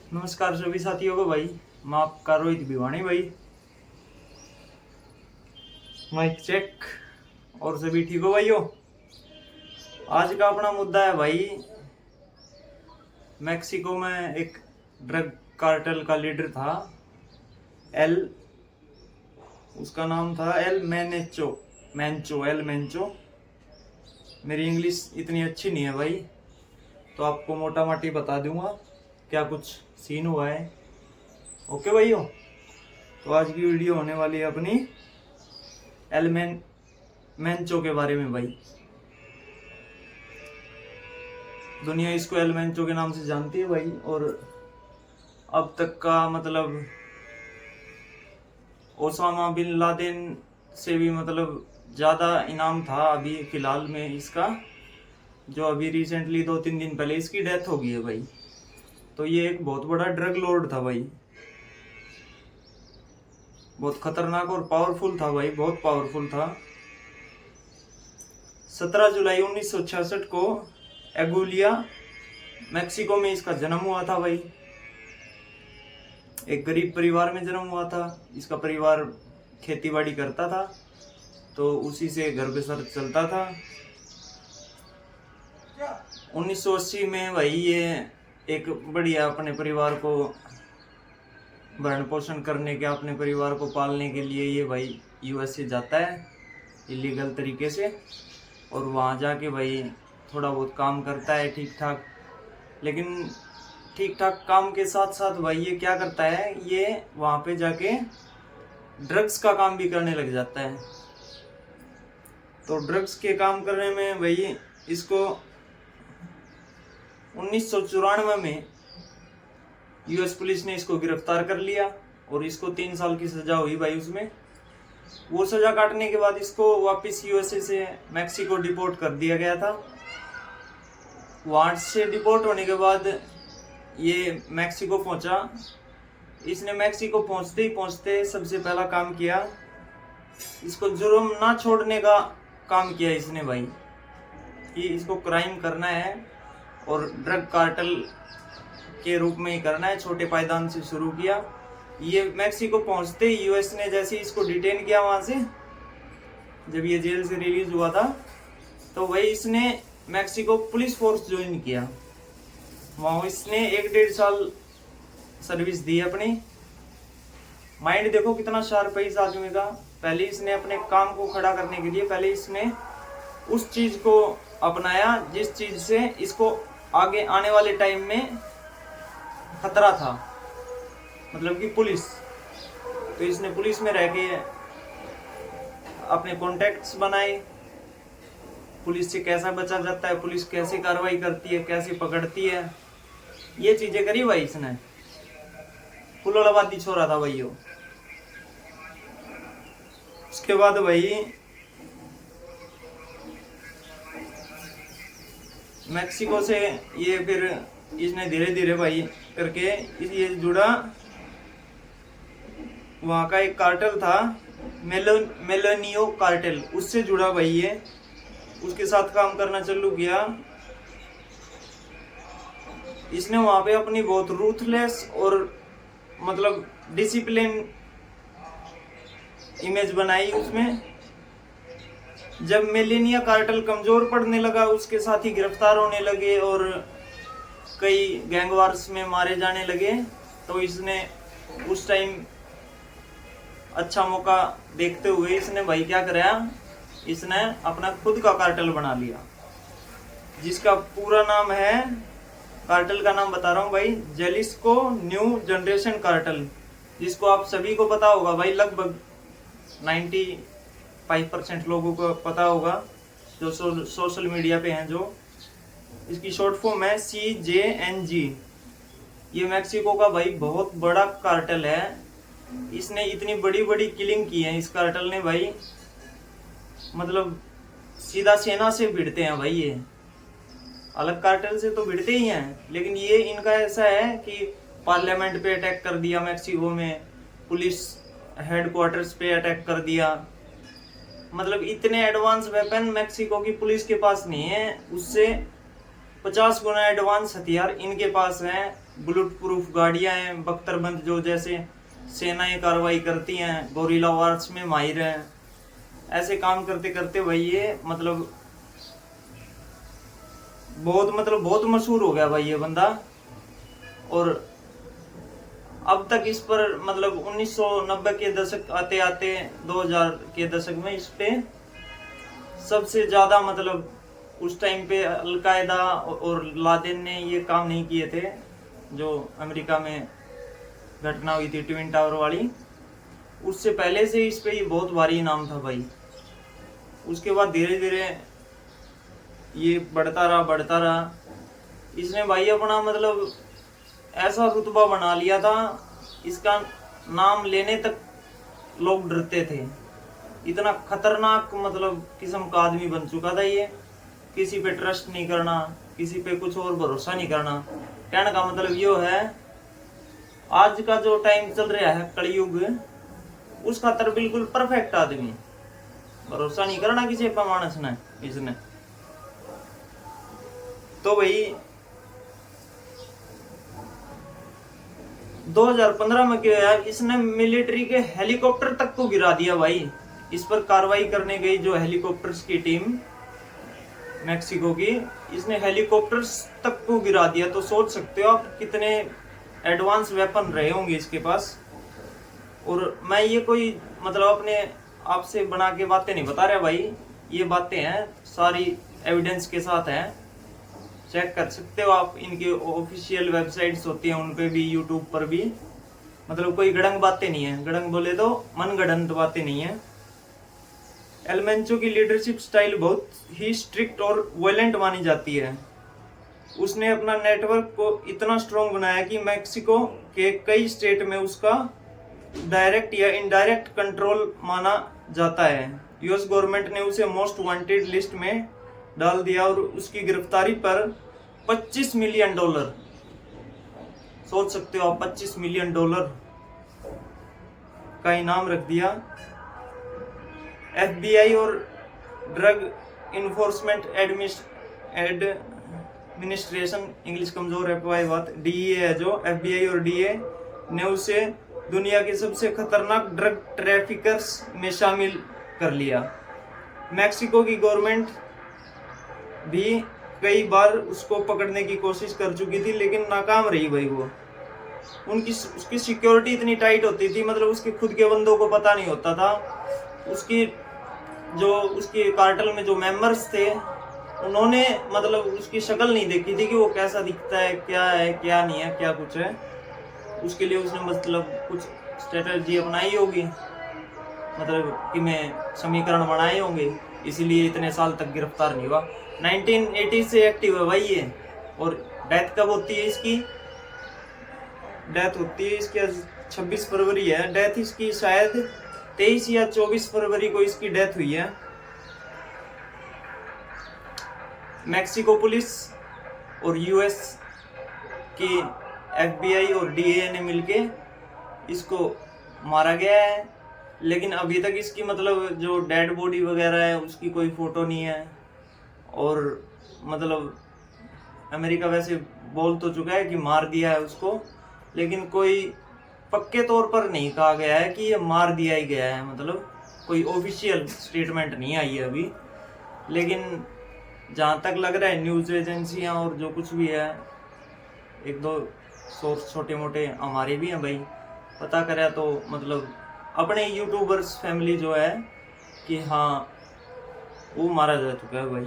नमस्कार सभी साथियों को भाई। मैं आपका रोहित भिवानी भाई। Mic check. और सभी ठीक हो भाइयों। आज का अपना मुद्दा है भाई, मैक्सिको में एक ड्रग कार्टेल का लीडर था एल, उसका नाम था एल मैनेचो मैंचो एल मैंचो। मेरी इंग्लिश इतनी अच्छी नहीं है भाई, तो आपको मोटा मोटी बता दूंगा क्या कुछ सीन हुआ है। ओके भाइयों, तो आज की वीडियो होने वाली है अपनी एल मैंचो के बारे में भाई। दुनिया इसको एल मैंचो के नाम से जानती है भाई। और अब तक का मतलब ओसामा बिन लादेन से भी मतलब ज़्यादा इनाम था अभी फिलहाल में इसका, जो अभी रिसेंटली 2-3 दिन पहले इसकी डेथ हो गई है भाई। तो ये एक बहुत बड़ा ड्रग लॉर्ड था भाई, बहुत खतरनाक और पावरफुल था भाई, बहुत पावरफुल था। 17 जुलाई 1966 को एगुलिया मैक्सिको में इसका जन्म हुआ था भाई। एक गरीब परिवार में जन्म हुआ था। इसका परिवार खेतीबाड़ी करता था, तो उसी से घर बसर चलता था। 1980 में भाई ये एक बढ़िया अपने परिवार को भरण पोषण करने के, अपने परिवार को पालने के लिए ये भाई यूएसए जाता है इलीगल तरीके से। और वहाँ जाके भाई थोड़ा बहुत काम करता है ठीक ठाक। लेकिन ठीक ठाक काम के साथ साथ भाई ये क्या करता है, ये वहाँ पे जाके ड्रग्स का काम भी करने लग जाता है। तो ड्रग्स के काम करने में भाई इसको 1994 में यूएस पुलिस ने इसको गिरफ्तार कर लिया और इसको 3 साल की सजा हुई भाई। उसमें वो सजा काटने के बाद इसको वापस यूएसए से मैक्सिको डिपोर्ट कर दिया गया था। वहाँ से डिपोर्ट होने के बाद ये मैक्सिको पहुंचा। इसने मैक्सिको पहुंचते ही पहुंचते सबसे पहला काम किया, इसको जुर्म ना छोड़ने का काम किया इसने भाई, कि इसको क्राइम करना है और ड्रग कार्टेल के रूप में ही करना है। छोटे पायदान से शुरू किया। ये मैक्सिको पहुंचते ही यूएस ने जैसे इसको डिटेन किया वहां से, जब ये जेल से रिलीज हुआ था, तो वही इसने मैक्सिको पुलिस फोर्स ज्वाइन किया। वहां इसने 1-1.5 साल सर्विस दी अपनी। माइंड देखो कितना शार्प है इस आदमी का। पहले इसने अपने काम को खड़ा करने के लिए पहले इसने उस चीज को अपनाया जिस चीज से इसको आगे आने वाले टाइम में खतरा था, मतलब कि पुलिस। तो इसने पुलिस में रह के अपने कॉन्टेक्ट्स बनाए, पुलिस से कैसा बचा जाता है, पुलिस कैसे कार्रवाई करती है, कैसे पकड़ती है, ये चीजें करी भाई इसने। फुलौलाबादी छोरा था भाई वो। उसके बाद भाई मैक्सिको से ये फिर इसने धीरे धीरे भाई करके ये जुड़ा। वहां का एक कार्टेल था मेलोनियो कार्टेल, उससे जुड़ा भाई ये। उसके साथ काम करना चालू किया। इसने वहां पे अपनी बहुत रूथलेस और मतलब डिसिप्लिन इमेज बनाई उसमें। जब मेलेनिया कार्टेल कमजोर पड़ने लगा, उसके साथी गिरफ्तार होने लगे और कई गैंगवार्स में मारे जाने लगे, तो इसने उस टाइम अच्छा मौका देखते हुए इसने भाई क्या कराया, इसने अपना खुद का कार्टेल बना लिया, जिसका पूरा नाम है, कार्टेल का नाम बता रहा हूँ भाई, जेलिस्को न्यू जनरेशन कार्टेल, जिसको आप सभी को पता होगा भाई। लगभग 95% लोगों को पता होगा जो सोशल मीडिया पे हैं। जो इसकी शॉर्ट फॉर्म है CJNG। ये मैक्सिको का भाई बहुत बड़ा कार्टेल है। इसने इतनी बड़ी बड़ी किलिंग की है इस कार्टेल ने भाई, मतलब सीधा सेना से भिड़ते हैं भाई ये। अलग कार्टेल से तो भिड़ते ही हैं, लेकिन ये इनका ऐसा है कि पार्लियामेंट पे अटैक कर दिया मैक्सिको में, पुलिस हेडक्वार्टर्स पे अटैक कर दिया। मतलब इतने एडवांस वेपन मैक्सिको की पुलिस के पास नहीं है, उससे 50 गुना एडवांस हथियार इनके पास हैं, बुलेट प्रूफ गाड़ियां हैं, बख्तरबंद जो जैसे सेनाएं कार्रवाई करती हैं, गोरिल्ला वार्स में माहिर हैं। ऐसे काम करते करते भाई ये मतलब बहुत मशहूर हो गया भाई ये बंदा। और अब तक इस पर मतलब 1990 के दशक आते आते 2000 के दशक में इस पे सबसे ज्यादा मतलब उस टाइम पे अलकायदा और लादेन ने ये काम नहीं किए थे जो अमेरिका में घटना हुई थी ट्विन टावर वाली। उससे पहले से इस पे ये बहुत भारी नाम था भाई। उसके बाद धीरे धीरे ये बढ़ता रहा। इसने भाई अपना मतलब ऐसा रुतबा बना लिया था, इसका नाम लेने तक लोग डरते थे। इतना खतरनाक मतलब किस्म का आदमी बन चुका था ये। किसी पे ट्रस्ट नहीं करना, किसी पे कुछ और भरोसा नहीं करना। कहने का मतलब ये है, आज का जो टाइम चल रहा है कलयुग, उस खातर बिल्कुल परफेक्ट आदमी। भरोसा नहीं करना किसी पे मानस ने इसने। तो भाई 2015 में क्या है, इसने मिलिट्री के हेलीकॉप्टर तक को गिरा दिया भाई। इस पर कार्रवाई करने गई जो हेलीकॉप्टर्स की टीम मैक्सिको की, इसने हेलीकॉप्टर्स तक को गिरा दिया। तो सोच सकते हो आप कितने एडवांस वेपन रहे होंगे इसके पास। और मैं ये कोई मतलब अपने आप से बना के बातें नहीं बता रहा भाई, ये बातें हैं सारी एविडेंस के साथ हैं, चेक कर सकते हो आप। इनके ऑफिशियल वेबसाइट्स होती हैं उन पे भी, यूट्यूब पर भी। मतलब कोई गड़ंग बातें नहीं है, गड़ंग बोले तो मनगढ़ंत बातें नहीं है। एलमेंचो की लीडरशिप स्टाइल बहुत ही स्ट्रिक्ट और वायलेंट मानी जाती है। उसने अपना नेटवर्क को इतना स्ट्रॉन्ग बनाया कि मैक्सिको के कई स्टेट में उसका डायरेक्ट या इनडायरेक्ट कंट्रोल माना जाता है। यूएस गवर्नमेंट ने उसे मोस्ट वांटेड लिस्ट में डाल दिया और उसकी गिरफ्तारी पर $25 मिलियन, सोच सकते हो आप, $25 मिलियन का इनाम रख दिया। FBI और ड्रग इन्फोर्समेंट एडमिनिस्ट्रेशन, इंग्लिश कमजोर है भाई बात, DEA है जो, FBI और DEA ने उसे दुनिया के सबसे खतरनाक ड्रग ट्रैफिकर्स में शामिल कर लिया। मैक्सिको की गवर्नमेंट भी कई बार उसको पकड़ने की कोशिश कर चुकी थी लेकिन नाकाम रही भाई वो। उसकी सिक्योरिटी इतनी टाइट होती थी, मतलब उसके खुद के बंदों को पता नहीं होता था। उसकी कार्टेल में जो मेंबर्स थे उन्होंने मतलब उसकी शक्ल नहीं देखी थी कि वो कैसा दिखता है क्या नहीं है, क्या कुछ है। उसके लिए उसने मतलब कुछ स्ट्रेटजी अपनाई होगी, मतलब कि मैं समीकरण बनाए होंगे, इसीलिए इतने साल तक गिरफ्तार नहीं हुआ। 1980 से एक्टिव है भाई ये। और डेथ कब होती है इसकी? डेथ होती है इसकी 26 फरवरी है डेथ इसकी, शायद 23 या 24 फरवरी को इसकी डेथ हुई है। मैक्सिको पुलिस और यूएस की FBI और DEA ने मिलके इसको मारा गया है। लेकिन अभी तक इसकी मतलब जो डेड बॉडी वगैरह है उसकी कोई फोटो नहीं है। और मतलब अमेरिका वैसे बोल तो चुका है कि मार दिया है उसको, लेकिन कोई पक्के तौर पर नहीं कहा गया है कि ये मार दिया ही गया है, मतलब कोई ऑफिशियल स्टेटमेंट नहीं आई है अभी। लेकिन जहाँ तक लग रहा है न्यूज़ एजेंसियाँ और जो कुछ भी है, एक दो सोर्स छोटे मोटे हमारे भी हैं भाई, पता करा तो मतलब अपने यूट्यूबर्स फैमिली जो है कि हाँ वो मारा जा चुका है भाई।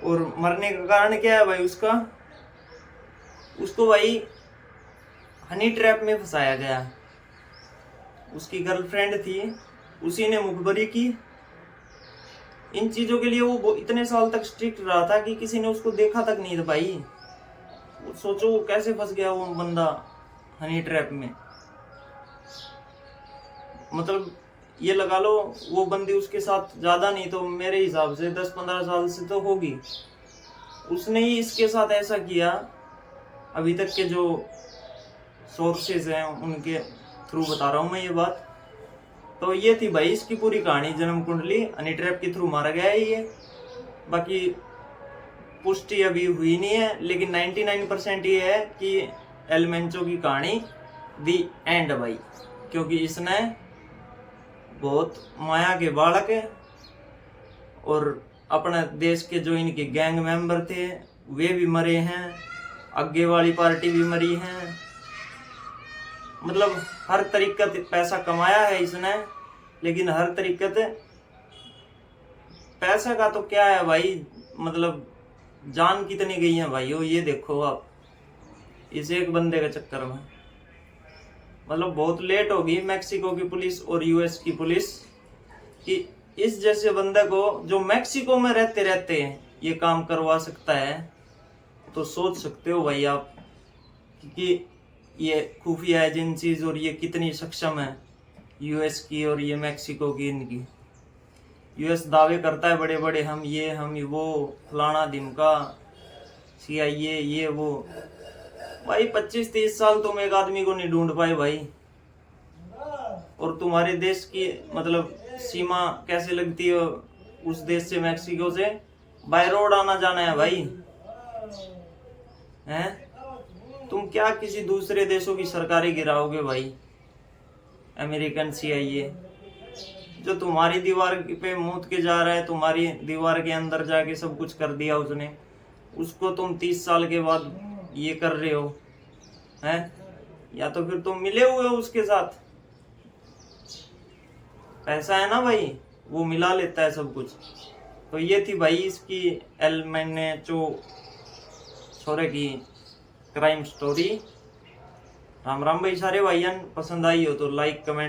और मरने का कारण क्या है भाई उसको भाई हनी ट्रैप में फंसाया गया। उसकी गर्लफ्रेंड थी, उसी ने मुखबरी की। इन चीजों के लिए वो इतने साल तक स्ट्रिक्ट रहा था कि किसी ने उसको देखा तक नहीं था भाई। सोचो वो कैसे फंस गया वो बंदा हनी ट्रैप में। मतलब ये लगा लो वो बंदी उसके साथ ज्यादा नहीं तो मेरे हिसाब से 10-15 साल से तो होगी। उसने ही इसके साथ ऐसा किया। अभी तक के जो सोर्सेज हैं उनके थ्रू बता रहा हूँ मैं ये बात। तो ये थी भाई इसकी पूरी कहानी, जन्म कुंडली। हनी ट्रैप के थ्रू मारा गया है ये। बाकी पुष्टि अभी हुई नहीं है, लेकिन 99% ये है कि एल मेंचो की कहानी दी एंड भाई, क्योंकि इसने बहुत माया के बालक है और अपने देश के जो इनके गैंग मेंबर थे वे भी मरे हैं, आगे वाली पार्टी भी मरी है। मतलब हर तरीके से पैसा कमाया है इसने, लेकिन हर तरीके से पैसा का तो क्या है भाई, मतलब जान कितनी गई है भाई। ये देखो आप, इस एक बंदे के चक्कर में मतलब बहुत लेट होगी मैक्सिको की पुलिस और यूएस की पुलिस कि इस जैसे बंदे को जो मैक्सिको में रहते रहते हैं ये काम करवा सकता है। तो सोच सकते हो भाई आप कि ये खुफिया एजेंसीज और ये कितनी सक्षम है यूएस की और ये मैक्सिको की इनकी। यूएस दावे करता है बड़े बड़े, हम वो फलाना दिमका CIA ये वो। भाई 25-30 साल तुम एक आदमी को नहीं ढूंढ पाए भाई, और तुम्हारे देश की मतलब सीमा कैसे लगती है उस देश से, मैक्सिको से बाय रोड आना जाना है भाई हैं। तुम क्या किसी दूसरे देशों की सरकारें गिराओगे भाई। अमेरिकन CIA जो तुम्हारी दीवार पे मूत के जा रहा है, तुम्हारी दीवार के अंदर जाके सब कुछ कर दिया उसने, उसको तुम 30 साल के बाद ये कर रहे हो हैं। या तो फिर तुम मिले हुए हो उसके साथ, पैसा है ना भाई, वो मिला लेता है सब कुछ। तो ये थी भाई इसकी एल मेंचो छोरे की क्राइम स्टोरी। राम राम भाई सारे भाईयान, पसंद आई हो तो लाइक कमेंट